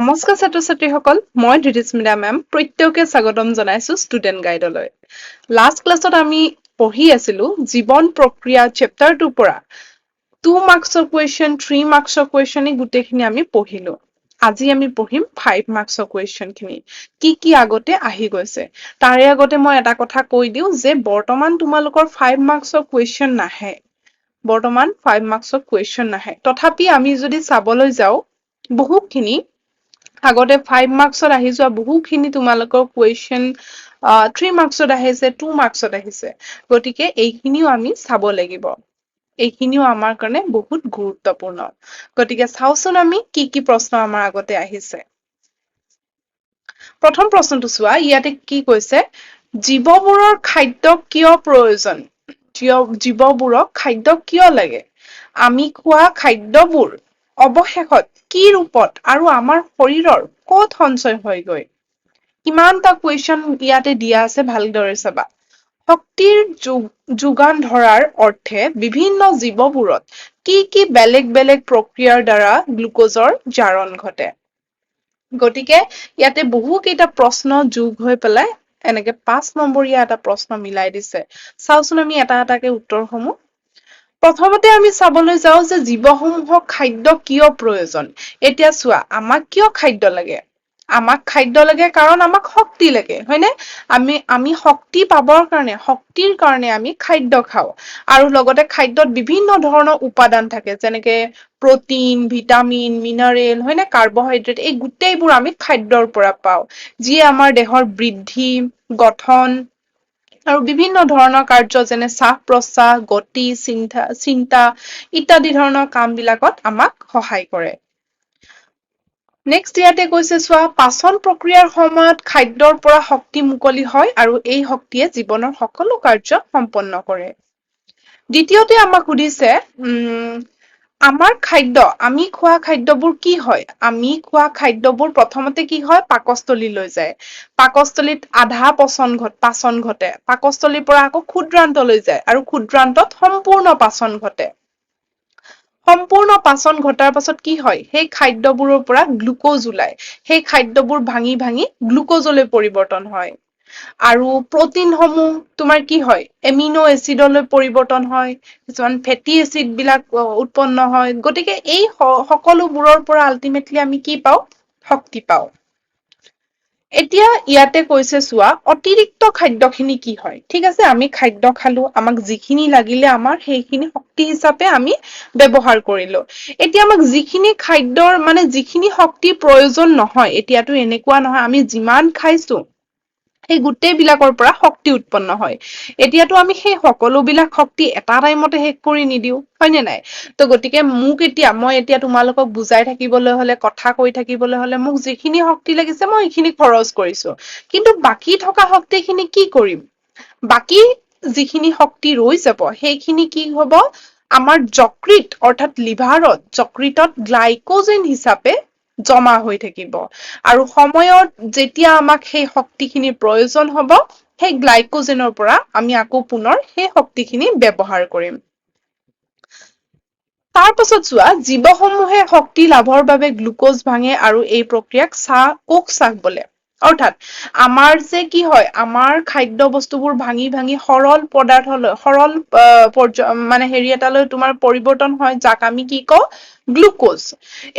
নমস্কাৰ ছাত্ৰ ছাত্ৰীসকল মই ধৃতিস্মিতা মেম প্ৰত্যেককে স্বাগতম জনাইছো ষ্টুডেন্ট গাইডলৈ লাষ্ট ক্লাছত আমি পঢ়ি আছিলো জীৱন প্ৰক্ৰিয়া চেপ্টাৰ 2 পৰা 2 মাৰ্কছৰ কুৱেশ্যন 3 মাৰ্কছৰ কুৱেশ্যন গুটেখিনি আমি পঢ়িলো আজি আমি পঢ়িম 5 মাৰ্কছৰ কুৱেশ্যন খিনি কি আগতে আহি গৈছে তাৰে আগতে মই এটা কথা কৈ দিও যে বৰ্তমান তোমালোকৰ 5 মাৰ্কছৰ কুৱেশ্যন নাহে বৰ্তমান 5 মাৰ্কছৰ কুৱেশ্যন নাহে তথাপি আমি যদি চাবলৈ যাও বহুখিনি আগতে 5 মাৰ্কছত আহি যোৱা বহুখিনি তোমালোকৰ কুৱেশ্যন 3 মাৰ্কছত আহিছে 2 মাৰ্কছত আহিছে গতিকে এইখিনিও আমি চাব লাগিব এইখিনিও আমাৰ কাৰণে বহুত গুৰুত্বপূৰ্ণ গতিকে চাওচোন আমি কি প্ৰশ্ন আমাৰ আগতে আহিছে প্ৰথম প্ৰশ্নটো চোৱা ইয়াতে কি কৈছে জীৱবোৰৰ খাদ্য কিয় প্ৰয়োজন জীৱবোৰক খাদ্য কিয় লাগে আমি খোৱা খাদ্যবোৰ অৱশেষত কি ৰূপত আৰু আমাৰ শৰীৰৰ ক'ত সঞ্চয় হয়গৈ কিমানটা কুৱেশ্যন ইয়াতে দিয়া আছে ভালদৰে চাবা শক্তিৰ যোগান ধৰাৰ অৰ্থে বিভিন্ন জীৱবোৰত কি বেলেগ বেলেগ প্ৰক্ৰিয়াৰ দ্বাৰা গ্লুকজৰ জাৰণ ঘটে গতিকে ইয়াতে বহু কেইটা প্ৰশ্ন যোগ হৈ পেলাই এনেকে 5 নম্বৰীয়া এটা প্ৰশ্ন মিলাই দিছে চাওচোন আমি এটা এটাকে উত্তৰসমূহ প্ৰথমতে আমি চাবলৈ যাওঁ যে জীৱসমূহক খাদ্য কিয় প্ৰয়োজন এতিয়া চোৱা আমাক কিয় খাদ্য লাগে আমাক খাদ্য লাগে কাৰণ আমাক শক্তি লাগে হয়নে আমি শক্তি পাবৰ কাৰণে শক্তিৰ কাৰণে আমি খাদ্য খাওঁ আৰু লগতে খাদ্যত বিভিন্ন ধৰণৰ উপাদান থাকে যেনেকে প্ৰটিন ভিটামিন মিনাৰেল হয় নে কাৰ্বহাইড্ৰেট এই গোটেইবোৰ আমি খাদ্যৰ পৰা পাওঁ যিয়ে আমাৰ দেহৰ বৃদ্ধি গঠন আৰু বিভিন্ন ধৰণৰ কাৰ্য যেনে শ্বাস প্ৰশ্বাস গতি চিন্তা ইত্যাদি ধৰণৰ কাম বিলাকত আমাক সহায় কৰে নেক্সট ইয়াতে কৈছে চোৱা পাচন প্ৰক্ৰিয়াৰ সময়ত খাদ্যৰ পৰা শক্তি মুকলি হয় আৰু এই শক্তিয়ে জীৱনৰ সকলো কাৰ্য সম্পন্ন কৰে দ্বিতীয়তে আমাক সুধিছে আমাৰ খাদ্য আমি খোৱা খাদ্যবোৰ কি হয় আমি খোৱা খাদ্যবোৰ প্ৰথমতে কি হয় পাকস্থলীলৈ যায় পাকস্থলীত আধা পাচন ঘটে পাকস্থলীৰ পৰা আকৌ ক্ষুদ্ৰান্তলৈ যায় আৰু ক্ষুদ্ৰান্তত সম্পূৰ্ণ পাচন ঘটে সম্পূৰ্ণ পাচন ঘটাৰ পাছত কি হয় সেই খাদ্যবোৰৰ পৰা গ্লুকজ ওলাই সেই খাদ্যবোৰ ভাঙি গ্লুকজলৈ পৰিৱৰ্তন হয় আৰু প্ৰটিনসমূহ তোমাৰ কি হয় এমিন' এচিডলৈ পৰিৱৰ্তন হয় কিছুমান ফেটি এচিড বিলাক উৎপন্ন হয় গতিকে এই সকলোবোৰৰ পৰা আল্টিমেটলি আমি কি পাওঁ শক্তি পাওঁ এতিয়া ইয়াতে কৈছে চোৱা অতিৰিক্ত খাদ্যখিনি কি হয় ঠিক আছে আমি খাদ্য খালো আমাক যিখিনি লাগিলে আমাৰ সেইখিনি শক্তি হিচাপে আমি ব্যৱহাৰ কৰিলো এতিয়া আমাক যিখিনি খাদ্যৰ মানে যিখিনি শক্তিৰ প্ৰয়োজন নহয় এতিয়াতো এনেকুৱা নহয় আমি যিমান খাইছো সেই গোটেই বিলাকৰ পৰা শক্তি উৎপন্ন হয় এতিয়াতো আমি সেই সকলো বিলাক শক্তি এটা টাইমতে শেষ কৰি নিদিও হয় নে নাই ত গতিকে মই এতিয়া তোমালোকক বুজাই থাকিবলৈ হলে কথা কৈ থাকিবলৈ হলে মোক যিখিনি শক্তি লাগিছে মই সেইখিনি খৰচ কৰিছো কিন্তু বাকী থকা শক্তি খিনি কি কৰিম বাকী যিখিনি শক্তি ৰৈ যাব সেইখিনি কি হব আমাৰ যকৃত অৰ্থাৎ লিভাৰত যকৃতত গ্লাইকজেন হিচাপে জমা হৈ থাকিব আৰু সময়ত যেতিয়া আমাক সেই শক্তিখিনিৰ প্ৰয়োজন হব সেই গ্লাইকজেনৰ পৰা আমি আকৌ পুনৰ সেই শক্তিখিনি ব্যৱহাৰ কৰিম তাৰ পাছত চোৱা জীৱসমূহে শক্তি লাভৰ বাবে গ্লুকজ ভাঙে আৰু এই প্ৰক্ৰিয়াক কোষ চাক বোলে অৰ্থাৎ আমাৰ যে কি হয় আমাৰ খাদ্য বস্তুবোৰ ভাঙি সৰল পদাৰ্থলৈ সৰল মানে হেৰি এটালৈ তোমাৰ পৰিৱৰ্তন হয় যাক আমি কি কওঁ গ্লুকজ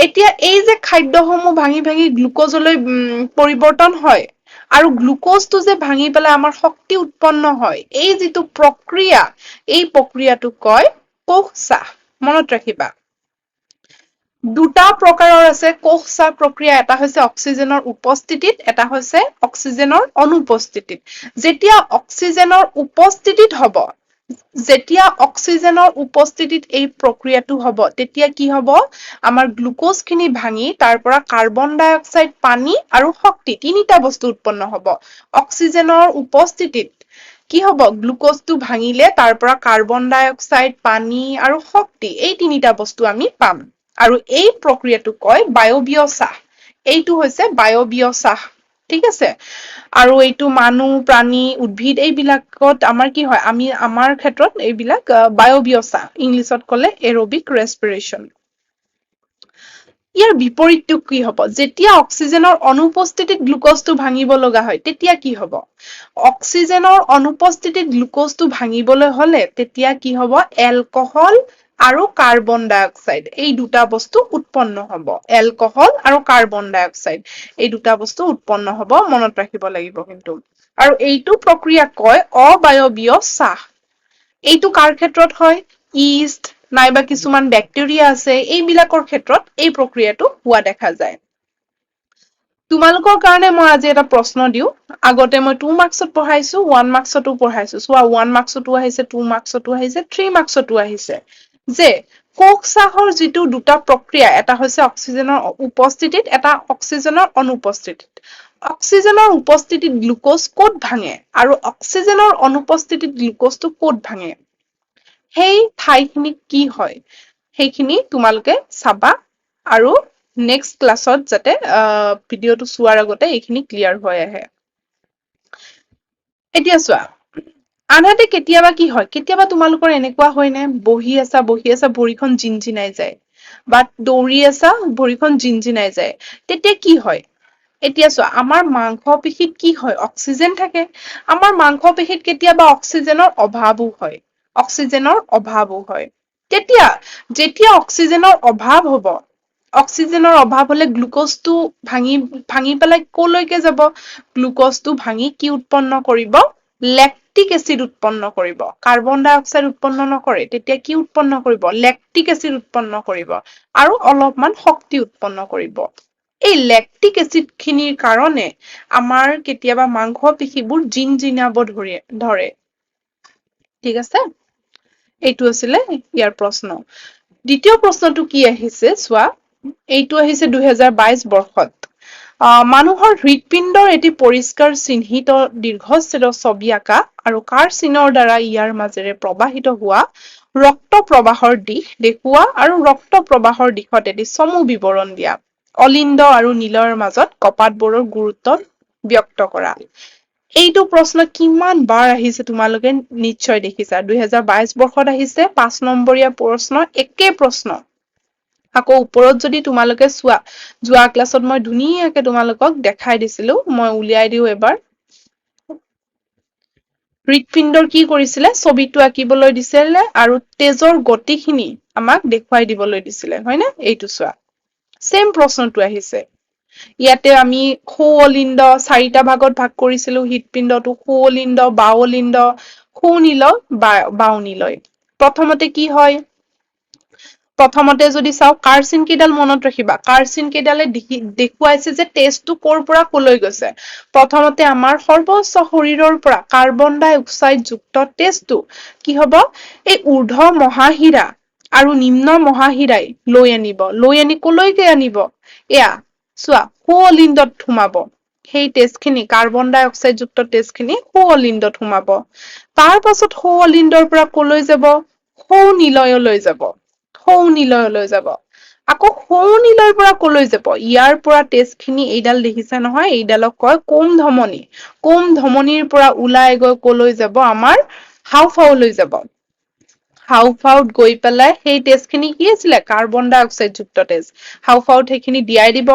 এতিয়া এই যে খাদ্যসমূহ ভাঙি গ্লুকজলৈ পৰিৱৰ্তন হয় আৰু গ্লুকজটো যে ভাঙি পেলাই আমাৰ শক্তি উৎপন্ন হয় এই যিটো প্ৰক্ৰিয়া এই প্ৰক্ৰিয়াটোক কয় কোষ চাহ মনত ৰাখিবা দুটা প্ৰকাৰৰ আছে কোষ চাহ প্ৰক্ৰিয়া এটা হৈছে অক্সিজেনৰ উপস্থিতিত এটা হৈছে অক্সিজেনৰ অনুপস্থিতিত যেতিয়া অক্সিজেনৰ উপস্থিতিত হব যেতিয়া অক্সিজেনৰ উপস্থিতিত এই প্ৰক্ৰিয়াটো হব তেতিয়া কি হব আমাৰ গ্লুকজ খিনি ভাঙি তাৰ পৰা কাৰ্বন ডাই অক্সাইড পানী আৰু শক্তি তিনিটা বস্তু উৎপন্ন হব অক্সিজেনৰ উপস্থিতিত কি হব গ্লুকজটো ভাঙিলে তাৰ পৰা কাৰ্বন ডাই অক্সাইড পানী আৰু শক্তি এই তিনিটা বস্তু আমি পাম আৰু এই প্ৰক্ৰিয়াটো কয় বায়বীয় চাহ এইটো হৈছে বায়বীয় চাহ ঠিক আছে আৰু এইটো মানুহ প্ৰাণী উদ্ভিদ এইবিলাকত আমাৰ কি হয় আমি আমাৰ ক্ষেত্ৰত এইবিলাক বায়বীয় চাহ ইংলিছত কলে এৰবিক ৰেচপিৰেচন ইয়াৰ বিপৰীতটো কি হ'ব? যেতিয়া অক্সিজেনৰ অনুপস্থিতিত গ্লুক'জটো ভাঙিব লগা হয় তেতিয়া কি হ'ব? অক্সিজেনৰ অনুপস্থিতিত গ্লুক'জটো ভাঙিবলৈ হলে তেতিয়া কি হ'ব? এলকহল আৰু কাৰ্বন ডাই অক্সাইড এই দুটা বস্তু উৎপন্ন হ'ব। এলকহল আৰু কাৰ্বন ডাই অক্সাইড এই দুটা বস্তু উৎপন্ন হ'ব, মনত ৰাখিব লাগিব কিন্তু। আৰু এইটো প্ৰক্ৰিয়াক কয় অবায়বীয় চাহ। এইটো কাৰ ক্ষেত্ৰত হয়? ইষ্ট নাইবা কিছুমান বেক্টেৰিয়া আছে এইবিলাকৰ ক্ষেত্ৰত এই প্ৰক্ৰিয়াটো হোৱা দেখা যায়। তোমালোকৰ কাৰণে মই আজি এটা প্ৰশ্ন দিওঁ। আগতে মই 2 মাৰ্কছত পঢ়াইছো, 1 মাৰ্কছতো পঢ়াইছো। চোৱা 1 মাৰ্কছতো আহিছে, 2 মাৰ্কছতো আহিছে, 3 মাৰ্কছতো আহিছে। যে কোক চাহৰ যিটো দুটা প্ৰক্ৰিয়া, এটা হৈছে অক্সিজেনৰ উপস্থিতিত, এটা অক্সিজেনৰ অনুপস্থিতিত। অক্সিজেনৰ উপস্থিতিত গ্লুক'জ ক'ত ভাঙে আৰু অক্সিজেনৰ অনুপস্থিতিত গ্লুক'জটো ক'ত ভাঙে? সেই ঠাইখিনি কি হয়? সেইখিনি তোমালোকে চাবা আৰু নেক্সট ক্লাছত যাতে ভিডিঅ'টো চোৱাৰ আগতে এইখিনি ক্লিয়াৰ হৈ আহে। এতিয়া চোৱা, আনহাতে কেতিয়াবা কি হয়? কেতিয়াবা তোমালোকৰ এনেকুৱা হয় নে? বহি আছা ভৰিখন জিনজিনাই যায়। বা দৌৰি আছা ভৰিখন জিনজিনাই যায়। তেতিয়া কি হয়? এতিয়া চোৱা, আমাৰ মাংস পেশীত কি হয়? অক্সিজেন থাকে। আমাৰ মাংস পেশীত কেতিয়াবা অক্সিজেনৰ অভাৱো হয়। অক্সিজেনৰ অভাৱো হয়। যেতিয়া অক্সিজেনৰ অভাৱ হ'ব, অক্সিজেনৰ অভাৱ হলে গ্লুক'জটো ভাঙি পেলাই কলৈকে যাব? গ্লুক'জটো ভাঙি কি উৎপন্ন কৰিব? লেক্টিক এচিড উৎপন্ন কৰিব। কাৰ্বন ডাই অক্সাইড উৎপন্ন নকৰে। তেতিয়া কি উৎপন্ন কৰিব? লেক্টিক এচিড উৎপন্ন কৰিব আৰু অলপমান শক্তি উৎপন্ন কৰিব। এই লেক্টিক এচিড খিনিৰ কাৰণে আমাৰ কেতিয়াবা মাংস পেশীবোৰ জিনজিনাব ধৰে। ঠিক আছে? এইটো আছিলে ইয়াৰ প্ৰশ্ন। দ্বিতীয় প্ৰশ্নটো কি আহিছে চোৱা, এইটো আহিছে 2022 বৰ্ষত। মানুহৰ হৃদপিণ্ডৰ এটি পৰিষ্কাৰ চিহ্নিত দীৰ্ঘচ্ছেদ ছবি আঁকা আৰু কাৰ চিনৰ দ্বাৰা ইয়াৰ মাজেৰে প্ৰবাহিত হোৱা ৰক্ত প্ৰবাহৰ দিশ দেখুওৱা আৰু ৰক্ত প্ৰবাহৰ দিশত এটি চমু বিৱৰণ দিয়া। অলিন্দ আৰু নীলৰ মাজত কপাটবোৰৰ গুৰুত্ব ব্যক্ত কৰা। এইটো প্ৰশ্ন কিমান বাৰ আহিছে তোমালোকে নিশ্চয় দেখিছা। 2022 বৰ্ষত আহিছে, 5 নম্বৰীয়া প্ৰশ্ন, একে প্ৰশ্ন। আকৌ ওপৰত যদি তোমালোকে চোৱা, যোৱা ক্লাছত মই ধুনীয়াকে তোমালোকক দেখাই দিছিলো। মই উলিয়াই দিওঁ এবাৰ। হৃদপিণ্ডৰ কি কৰিছিলে? ছবিটো আঁকিবলৈ দিছিলে আৰু তেজৰ গতিখিনি আমাক দেখুৱাই দিবলৈ দিছিলে, হয় নে? এইটো চোৱা, চেম প্ৰশ্নটো আহিছে। ইয়াতে আমি সু অলিন্দ 4টা ভাগত ভাগ কৰিছিলো হৃদপিণ্ডটো। সু অলিন্দ, বাও অলিন্দ, সুনীল, বাওনীলয়। প্ৰথমতে কি হয়? প্ৰথমতে যদি চাওঁ, কাৰচিন কেইডাল মনত ৰাখিবা। কাৰচিন কেইডালে দেখুৱাইছে যে তেজটো কৰ পৰা কলৈ গৈছে। প্ৰথমতে আমাৰ সৰ্বোচ্চ শৰীৰৰ পৰা কাৰ্বন ডাই অক্সাইড যুক্ত তেজটো কি হব? এই ঊৰ্ধ্ব মহাশিৰা আৰু নিম্ন মহাশিৰাই লৈ আনিব। লৈ আনি কলৈকে আনিব? এয়া চোৱা, সু অলিন্দত সোমাব। সেই তেজখিনি, কাৰ্বন ডাই অক্সাইড যুক্ত তেজখিনি সু অলিন্দত সোমাব। তাৰ পাছত সৌ অলিন্দৰ পৰা কলৈ যাব? সৌনীলয়লৈ যাব। সৌনীলয়লৈ যাব। আকৌ সৌনীলয়ৰ পৰা কলৈ যাব? ইয়াৰ পৰা তেজখিনি, এইডাল দেখিছা নহয়, এইডালক কয় কোম ধমনী। কোম ধমনীৰ পৰা ওলাই গৈ কলৈ যাব? আমাৰ হাওঁফাওলৈ যাব। হাওঁফাওত গৈ পেলাই সেই তেজখিনি কি আছিলে? কাৰ্বন ডাই অক্সাইড যুক্ত তেজ। হাওঁফাওত সেইখিনি দিয়াই দিব।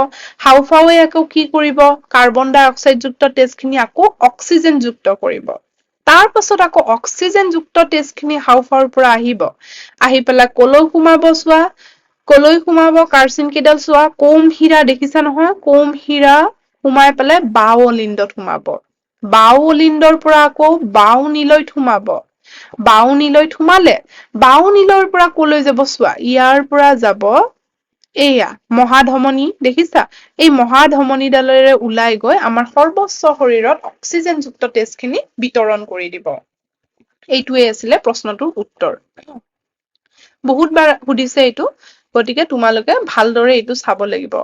হাওঁফাওৱে আকৌ কি কৰিব? কাৰ্বন ডাই অক্সাইড যুক্ত তেজখিনি আকৌ অক্সিজেন যুক্ত কৰিব। তাৰ পাছত আকৌ অক্সিজেন যুক্ত তেজখিনি হাওঁফাওৰ পৰা আহিব। আহি পেলাই কলৈ সোমাব চোৱা, কলৈ সোমাব? কাৰচিন কেইডাল চোৱা, কোম শিৰা দেখিছা নহয়? কোম শিৰা সোমাই পেলাই বাও অলিন্দত সোমাব। বাও অলিন্দৰ পৰা আকৌ বাওনীলয়ত সোমাব। বাওনীলয়ত সোমালে, বাওনীলয়ৰ পৰা কলৈ যাব চোৱা, ইয়াৰ পৰা যাব এইয়া মহাধমনী দেখিছা? এই মহাধমনীডালেৰে ওলাই গৈ আমাৰ সৰ্বোচ্চ শৰীৰত অক্সিজেনযুক্ত তেজখিনি বিতৰণ কৰি দিব। এইটোৱে আছিলে প্ৰশ্নটোৰ উত্তৰ। বহুত বাৰ সুধিছে এইটো, গতিকে তোমালোকে ভালদৰে এইটো চাব লাগিব।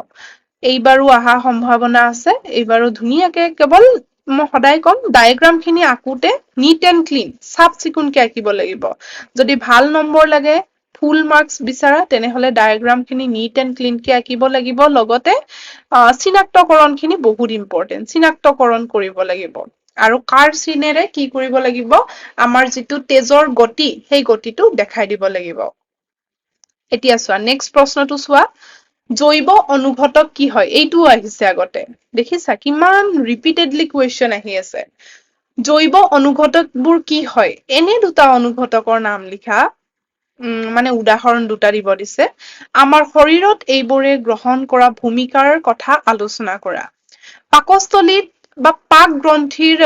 এইবাৰো অহা সম্ভাৱনা আছে। এইবাৰো ধুনীয়াকে, কেৱল মই সদায় কম, ডায়েগ্ৰাম খিনি আঁকোতে নিট এণ্ড ক্লিন, চাফ চিকুণকে আঁকিব লাগিব। যদি ভাল নম্বৰ লাগে, ফুল মাৰ্কস বিচাৰা, তেনেহলে ডায়েগ্ৰাম খিনি নিট এণ্ড ক্লিনকে আঁকিব লাগিব। লগতে চিনাক্তকৰণ খিনি বহুত ইম্পৰ্টেন্ট। চিনাক্তকৰণ কৰিব লাগিব। আৰু কাৰ চিনেৰে কি কৰিব লাগিব? আমাৰ যিটো তেজৰ গতি, সেই গতিটো দেখাই দিব লাগিব। এতিয়া চোৱা, নেক্সট প্ৰশ্নটো চোৱা। জৈৱ অনুঘটক কি হয় এইটোও আহিছে আগতে দেখিছা কিমান ৰিপিটেডলি কুৱেশ্যন আহি আছে জৈৱ অনুঘটকবোৰ কি হয় এনে দুটা অনুঘটকৰ নাম লিখা মানে উদাহৰণ দুটা দিব দিছে আমাৰ শৰীৰত এইবোৰে গ্ৰহণ কৰা ভূমিকাৰ কথা আলোচনা কৰা পাকস্থলীত বা পাক গ্ৰন্থিৰ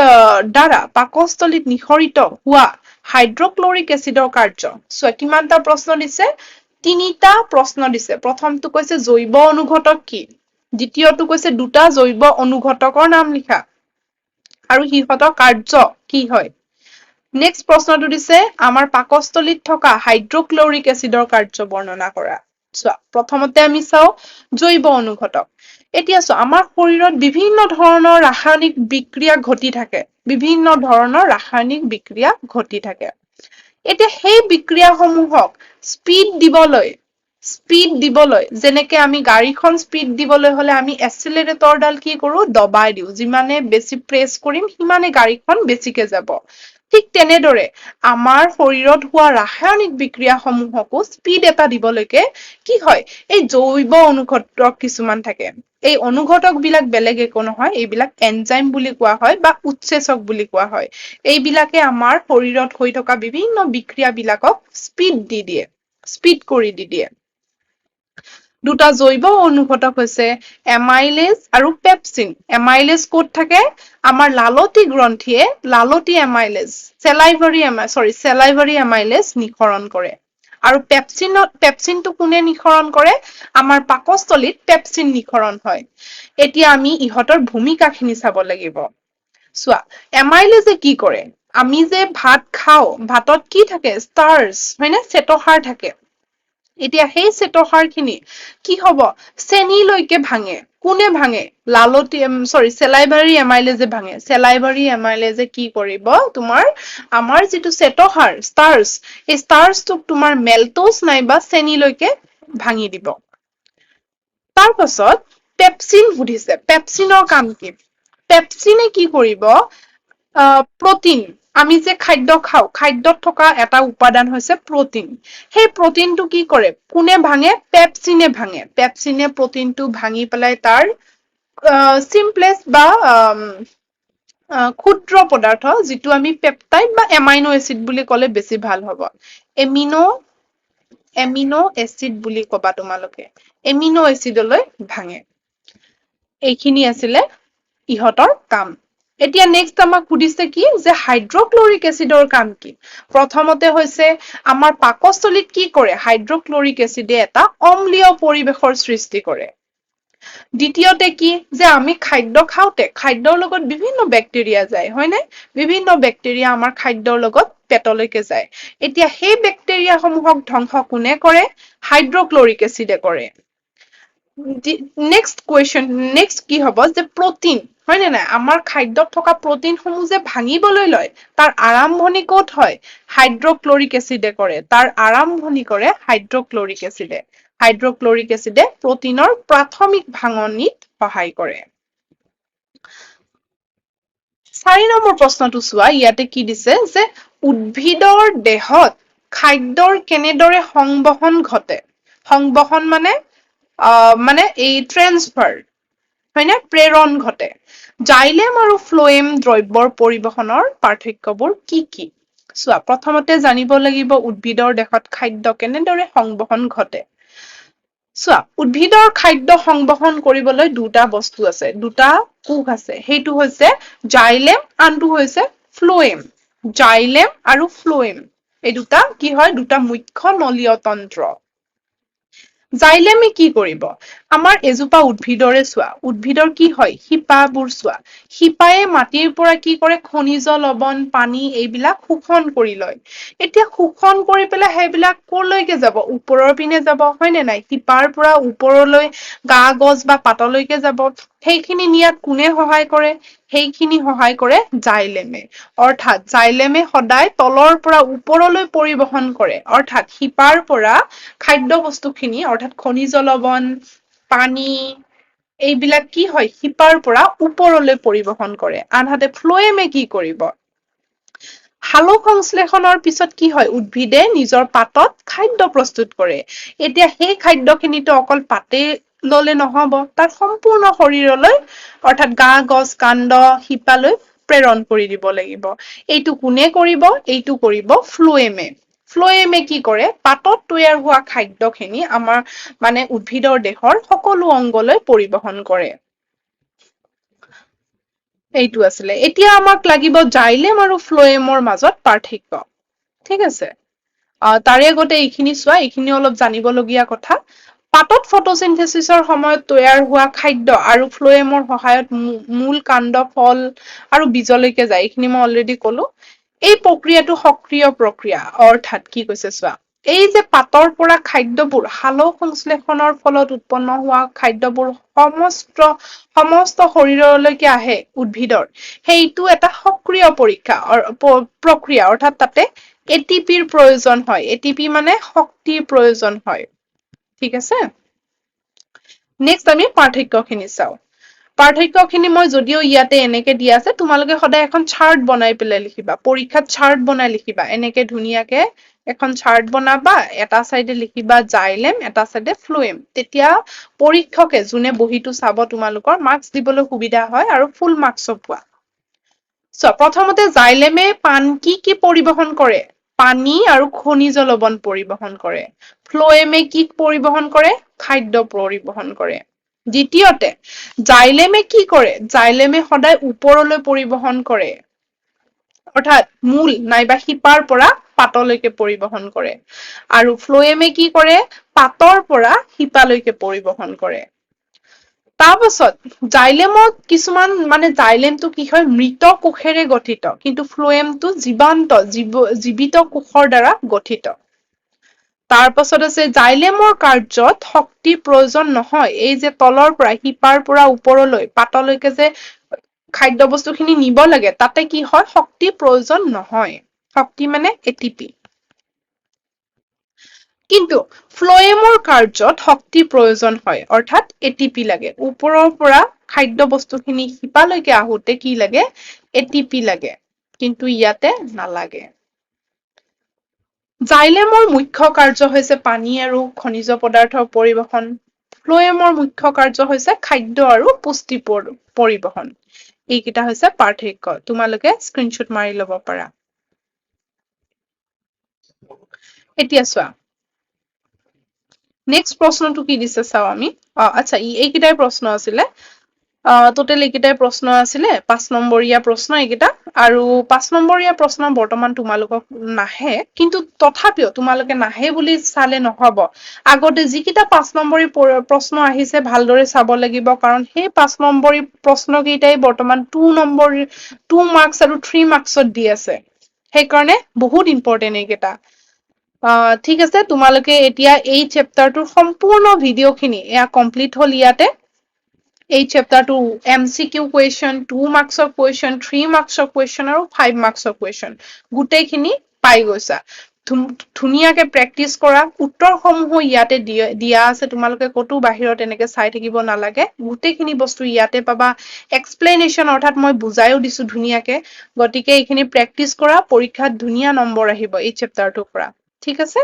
দ্বাৰা পাকস্থলীত নিঃসৰিত হোৱা হাইড্ৰক্লৰিক এচিডৰ কাৰ্য চোৱা কিমানটা প্ৰশ্ন দিছে তিনিটা প্ৰশ্ন দিছে প্ৰথমটো কৈছে জৈৱ অনুঘটক কি দ্বিতীয়টো কৈছে দুটা জৈৱ অনুঘটকৰ নাম লিখা আৰু সিহঁতৰ কাৰ্য কি হয় নেক্সট প্ৰশ্নটো দিছে আমাৰ পাকস্থলীত থকা হাইড্ৰক্লৰিক এচিডৰ কাৰ্য বৰ্ণনা কৰা চোৱা প্ৰথমতে আমি চাও জৈৱ অনুঘটক এতিয়া চোৱা আমাৰ শৰীৰত বিভিন্ন ধৰণৰ ৰাসায়নিক বিক্ৰিয়া ঘটি থাকে বিভিন্ন ধৰণৰ ৰাসায়নিক বিক্ৰিয়া ঘটি থাকে এতিয়া সেই বিক্ৰিয়াসমূহক স্পীড দিবলৈ যেনেকে আমি গাড়ীখন স্পীড দিবলৈ হলে আমি এক্সিলাৰেটৰডাল কি কৰো দবাই দিও যিমানে বেছি প্ৰেছ কৰিম সিমানে গাড়ীখন বেছিকে যাব ঠিক তেনেদৰে আমাৰ শৰীৰত হোৱা ৰাসায়নিক বিক্ৰিয়াসমূহকো স্পীড এটা দিবলৈকে কি হয় এই জৈৱ অনুঘটক কিছুমান থাকে এই অনুঘটক বিলাক বেলেগ একো নহয় এইবিলাক এনজাইম বুলি কোৱা হয় বা উৎসেচক বুলি কোৱা হয় এইবিলাকে আমাৰ শৰীৰত হৈ থকা বিভিন্ন বিক্ৰিয়া বিলাকক স্পীড কৰি দি দিয়ে দুটা জৈৱ অনুঘটক হৈছে এমাইলেজ আৰু পেপচিন এমাইলেজ ক'ত থাকে আমাৰ লালতি এমাইলেজ চেলাইভাৰী এমাইলেজ নিঃসৰণ কৰে আৰু পেপচিনটো কোনে নিঃসৰণ কৰে আমাৰ পাকস্থলীত পেপচিন নিঃসৰণ হয় এতিয়া আমি ইহঁতৰ ভূমিকা খিনি চাব লাগিব চোৱা এমাইলেজে কি কৰে আমি যে ভাত খাওঁ ভাতত কি থাকে ষ্টাৰ্চ হয়নে শ্বেতসাৰ থাকে এতিয়া সেই শ্বেতসাৰ খিনি কি হব চেনিলৈকে ভাঙে কোনে ভাঙে চেলাইভাৰী এমাইলেজে কি কৰিব তোমাৰ আমাৰ যিটো শ্বেতসাৰ এই ষ্টাৰ্চটোক তোমাৰ মেলটজ নাইবা চেনিলৈকে ভাঙি দিব তাৰ পাছত পেপচিন সুধিছে পেপচিনৰ কাম কি পেপচিনে কি কৰিব প্ৰটিন আমি যে খাদ্য খাওঁ খাদ্যত থকা এটা উপাদান হৈছে প্ৰটিন সেই প্ৰটিনটো কি কৰে কোনে ভাঙে পেপচিনে প্ৰটিনটো ভাঙি পেলাই তাৰ চিমপ্লেচ বা ক্ষুদ্ৰ পদাৰ্থ যিটো আমি পেপটাইড বা এমাইন' এচিড বুলি ক'লে বেছি ভাল হ'ব এমিন' এচিড বুলি কবা তোমালোকে এমিন' এচিডলৈ ভাঙে এইখিনি আছিলে ইহঁতৰ কাম এতিয়া নেক্সট আমাক সুধিছে কি যে হাইড্ৰক্লৰিক এচিডৰ কাম কি প্ৰথমতে হৈছে আমাৰ পাকস্থলীত কি কৰে হাইড্ৰক্লৰিক এচিডে এটা অম্লীয় পৰিৱেশৰ সৃষ্টি কৰে দ্বিতীয়তে কি যে আমি খাদ্য খাওঁতে খাদ্যৰ লগত বিভিন্ন বেক্টেৰিয়া যায় হয়নে বিভিন্ন বেক্টেৰিয়া আমাৰ খাদ্যৰ লগত পেটলৈকে যায় এতিয়া সেই বেক্টেৰিয়া সমূহক ধ্বংস কোনে কৰে হাইড্ৰক্লৰিক এচিডে কৰে নেক্সট কি হব যে প্ৰটিন হয় নে নাই আমাৰ খাদ্যত থকা প্ৰটিনসমূহ যে ভাঙিবলৈ লয় তাৰ আৰম্ভণি ক'ত হয় হাইড্ৰক্লৰিক এচিডে কৰে তাৰ আৰম্ভণি কৰে হাইড্ৰক্লৰিক এচিডে প্ৰটিনৰ প্ৰাথমিক ভাঙনিত সহায় কৰে 4 নম্বৰ প্ৰশ্নটো চোৱা ইয়াতে কি দিছে যে উদ্ভিদৰ দেহত খাদ্যৰ কেনেদৰে সংবহন ঘটে সংবহন মানে এই ট্ৰেন্সফাৰ হয়নে প্ৰেৰণ ঘটে জাইলেম আৰু ফ্লোএম দ্ৰব্যৰ পৰিবহনৰ পাৰ্থক্যবোৰ কি চোৱা প্ৰথমতে জানিব লাগিব উদ্ভিদৰ দেহত খাদ্য কেনেদৰে সংবহন ঘটে চোৱা উদ্ভিদৰ খাদ্য সংবহন কৰিবলৈ দুটা বস্তু আছে দুটা কোষ আছে সেইটো হৈছে জাইলেম আনটো হৈছে ফ্লোএম জাইলেম আৰু ফ্লোএম এই দুটা কি হয় দুটা মুখ্য নলীয় তন্ত্ৰ জাইলেমে কি কৰিব আমাৰ এজোপা উদ্ভিদৰে চোৱা উদ্ভিদৰ কি হয় শিপাবোৰ চোৱা শিপায়ে মাটিৰ পৰা কি কৰে খনিজ লৱণ পানী এইবিলাক শোষণ কৰি লয় এতিয়া শোষণ কৰি পেলাই সেইবিলাক কলৈকে যাব ওপৰৰ পিনে যাব হয় নে নাই শিপাৰ পৰা ওপৰলৈ গা গছ বা পাতলৈকে যাব সেইখিনি নিয়াত কোনে সহায় কৰে সেইখিনি সহায় কৰে জাইলেমে অৰ্থাৎ জাইলেমে সদায় তলৰ পৰা ওপৰলৈ পৰিবহন কৰে অৰ্থাৎ শিপাৰ পৰা খাদ্য বস্তুখিনি অৰ্থাৎ খনিজ লৱণ পানী এইবিলাক কি হয় শিপাৰ পৰা ওপৰলৈ পৰিবহন কৰে আনহাতে ফ্লোএমে কি কৰিব সালোক সংশ্লেষণৰ পিছত কি হয় উদ্ভিদে নিজৰ পাতত খাদ্য প্ৰস্তুত কৰে এতিয়া সেই খাদ্যখিনিতো অকল পাতে ললে নহব, তাৰ সম্পূৰ্ণ শৰীৰলৈ অৰ্থাৎ গা, গছ, কাণ্ড, শিপালৈ প্ৰেৰণ কৰি দিব লাগিব। এইটো কোনে কৰিব? এইটো কৰিব ফ্লোৱেমে। ফ্লোৱেমে কি কৰে? পাতত তৈয়াৰ হোৱা খাদ্যখিনি আমাৰ মানে উদ্ভিদৰ দেহৰ সকলো অংগলৈ পৰিবহন কৰে। এইটো আছিলে। এতিয়া আমাক লাগিব জাইলেম আৰু ফ্লোৱেমৰ মাজত পাৰ্থক্য। ঠিক আছে। তাৰে আগতে এইখিনি চোৱা, এইখিনি অলপ জানিবলগীয়া কথা। পাতত ফটোচিনথেচিছৰ সময়ত তৈয়াৰ হোৱা খাদ্য আৰু ফ্লোৱেমৰ সহায়ত মূল, কাণ্ড, ফল আৰু বীজলৈকে যায়। এইখিনি মই অলৰেডি কলো। এই প্ৰক্ৰিয়াটো সক্ৰিয় প্ৰক্ৰিয়া। অৰ্থাৎ কি কৈছে চোৱা, এই যে পাতৰ পৰা খাদ্যবোৰ সালোক সংশ্লেষণৰ ফলত উৎপন্ন হোৱা খাদ্যবোৰ সমস্ত শৰীৰলৈকে আহে উদ্ভিদৰ, সেইটো এটা সক্ৰিয় প্ৰক্ৰিয়া। অৰ্থাৎ তাতে এটিপিৰ প্ৰয়োজন হয়। এটিপি মানে শক্তিৰ প্ৰয়োজন হয়। ঠিক আছে। নেক্সট আমি পাৰ্থক্যখিনি চাওঁ। পাৰ্থক্যখিনি মই যদিও ইয়াতে এনেকে দিয়া আছে, তোমালোকে সদায় এখন চাৰ্ট বনাই পেলাই লিখিবা। পৰীক্ষাত চাৰ্ট বনাই লিখিবা। এনেকে ধুনীয়াকে এখন চাৰ্ট বনাবা, এটা চাইডে লিখিবা জাইলেম, এটা চাইডে ফ্লোৱেম। তেতিয়া পৰীক্ষকে যোনে বহীটো চাব তোমালোকৰ মাৰ্কচ দিবলৈ সুবিধা হয় আৰু ফুল মাৰ্কচও পোৱা। প্ৰথমতে জাইলেমে কি পৰিবহন কৰে? পানী আৰু খনিজ লৱণ পৰিবহন কৰে। ফ্লোৱেমে কি পৰিবহন কৰে? খাদ্য পৰিবহন কৰে। দ্বিতীয়তে, জাইলেমে কি কৰে? জাইলেমে সদায় ওপৰলৈ পৰিবহন কৰে। অৰ্থাৎ মূল নাইবা শিপাৰ পৰা পাতলৈকে পৰিবহন কৰে। আৰু ফ্লোৱেমে কি কৰে? পাতৰ পৰা শিপালৈকে পৰিবহন কৰে। তাৰ পাছত জাইলেমত কিছুমান জাইলেমটো কি হয়? মৃত কোষেৰে গঠিত। কিন্তু ফ্লোৱেমটো জীৱিত কোষৰ দ্বাৰা গঠিত। তাৰ পাছত আছে জাইলেমৰ কাৰ্যত শক্তিৰ প্ৰয়োজন নহয়। এই যে তলৰ পৰা শিপাৰ পৰা ওপৰলৈ পাতলৈকে যে খাদ্য বস্তু খিনি নিব লাগে, তাতে কি হয়? শক্তিৰ প্ৰয়োজন নহয়। শক্তি মানে এটিপি। কিন্তু ফ্লোৱেমৰ কাৰ্যত শক্তিৰ প্ৰয়োজন হয়। অৰ্থাৎ এটিপি লাগে। ওপৰৰ পৰা খাদ্য বস্তুখিনি শিপালৈকে আহোতে কি লাগে? এটিপি লাগে। কিন্তু ইয়াতে নালাগে। জাইলেমৰ মুখ্য কাৰ্য হৈছে পানী আৰু খনিজ পদাৰ্থৰ পৰিবহন। ফ্লোৱেমৰ মুখ্য কাৰ্য হৈছে খাদ্য আৰু পুষ্টি পৰিবহন। এইকেইটা হৈছে পাৰ্থক্য। তোমালোকে স্ক্ৰীনশ্বট মাৰি লব পাৰা। এতিয়া চোৱা। নেক্সট প্ৰশ্নটো কি দিছে চাওঁ আমি। আচ্ছা, এইকেইটাই প্ৰশ্ন আছিলে। টোটেল এইকেইটাই প্ৰশ্ন আছিলে। 5 নম্বৰীয়া প্ৰশ্ন এইকেইটা। আৰু 5 নম্বৰীয়া প্ৰশ্ন বৰ্তমান তোমালোকক নাহে। কিন্তু তথাপিও তোমালোকে নাহে বুলি চালে নহব। আগতে যিকেইটা 5 নম্বৰী প্ৰশ্ন আহিছে ভালদৰে চাব লাগিব। কাৰণ সেই 5 নম্বৰী প্ৰশ্ন কেইটাই বৰ্তমান 2 মাৰ্কচ আৰু 3 মাৰ্কচত দি আছে। সেইকাৰণে বহুত ইম্পৰ্টেণ্ট এইকেইটা। ঠিক আছে, তোমালোকে এতিয়া এই চেপ্টাৰটোৰ সম্পূৰ্ণ ভিডিঅ' খিনি এয়া কমপ্লিট হল ইয়াতে। এই চেপ্টাৰটো MCQ কুৱেশ্যন, 2 মাৰ্কচৰ কুৱেশ্যন, 3 মাৰ্কচৰ কুৱেশ্যন আৰু 5 মাৰ্কচৰ কুৱেশ্যন গোটেইখিনি পাই গৈছা। ধুনীয়াকে প্ৰেক্টিচ কৰা। উত্তৰসমূহো ইয়াতে দিয়া আছে। তোমালোকে ক'তো বাহিৰত এনেকে চাই থাকিব নালাগে। গোটেইখিনি বস্তু ইয়াতে পাবা। এক্সপ্লেনেশ্যন অৰ্থাৎ মই বুজাইও দিছো ধুনীয়াকে। গতিকে এইখিনি প্ৰেক্টিচ কৰা। পৰীক্ষাত ধুনীয়া নম্বৰ আহিব এই চেপ্টাৰটোৰ পৰা। ঠিক আছে?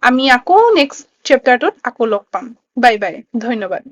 আমি আকৌ নেক্সট চেপ্টাৰটোত আকৌ লগ পাম। Bye bye. ধন্যবাদ।